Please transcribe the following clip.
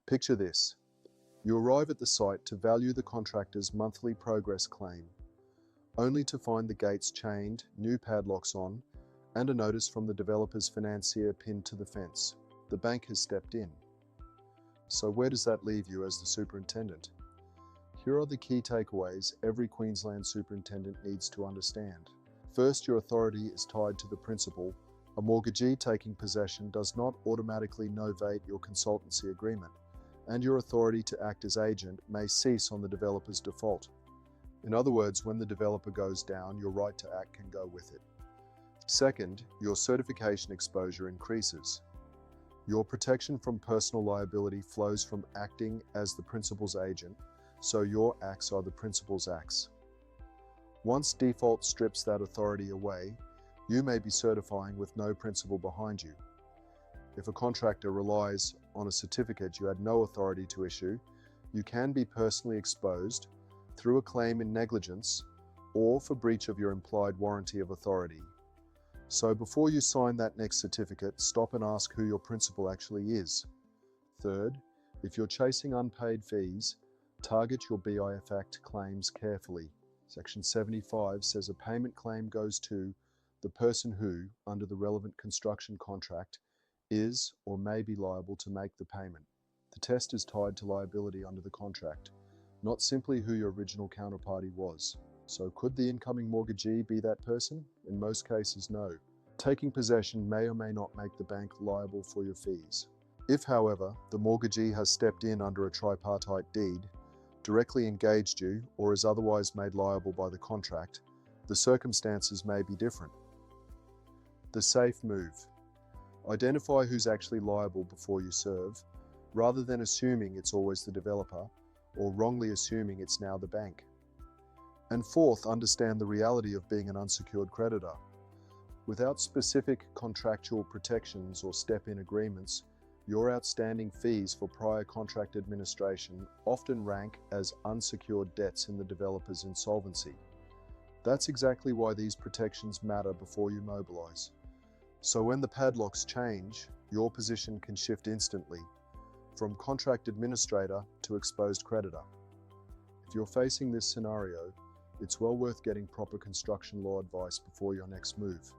Picture this. You arrive at the site to value the contractor's monthly progress claim, only to find the gates chained, new padlocks on, and a notice from the developer's financier pinned to the fence. The bank has stepped in. So where does that leave you as the superintendent? Here are the key takeaways every Queensland superintendent needs to understand. First, your authority is tied to the principal. A mortgagee taking possession does not automatically novate your consultancy agreement, and your authority to act as agent may cease on the developer's default. In other words, when the developer goes down, your right to act can go with it. Second, your certification exposure increases. Your protection from personal liability flows from acting as the principal's agent, so your acts are the principal's acts. Once default strips that authority away, you may be certifying with no principal behind you. If a contractor relies on a certificate you had no authority to issue, you can be personally exposed through a claim in negligence or for breach of your implied warranty of authority. So before you sign that next certificate, stop and ask who your principal actually is. Third, if you're chasing unpaid fees, target your BIF Act claims carefully. Section 75 says a payment claim goes to the person who, under the relevant construction contract, is or may be liable to make the payment. The test is tied to liability under the contract, not simply who your original counterparty was. So could the incoming mortgagee be that person? In most cases, no. Taking possession may or may not make the bank liable for your fees. If, however, the mortgagee has stepped in under a tripartite deed, directly engaged you, or is otherwise made liable by the contract, the circumstances may be different. The safe move. Identify who's actually liable before you serve, rather than assuming it's always the developer, or wrongly assuming it's now the bank. And fourth, understand the reality of being an unsecured creditor. Without specific contractual protections or step-in agreements, your outstanding fees for prior contract administration often rank as unsecured debts in the developer's insolvency. That's exactly why these protections matter before you mobilize. So when the padlocks change, your position can shift instantly, from contract administrator to exposed creditor. If you're facing this scenario, it's well worth getting proper construction law advice before your next move.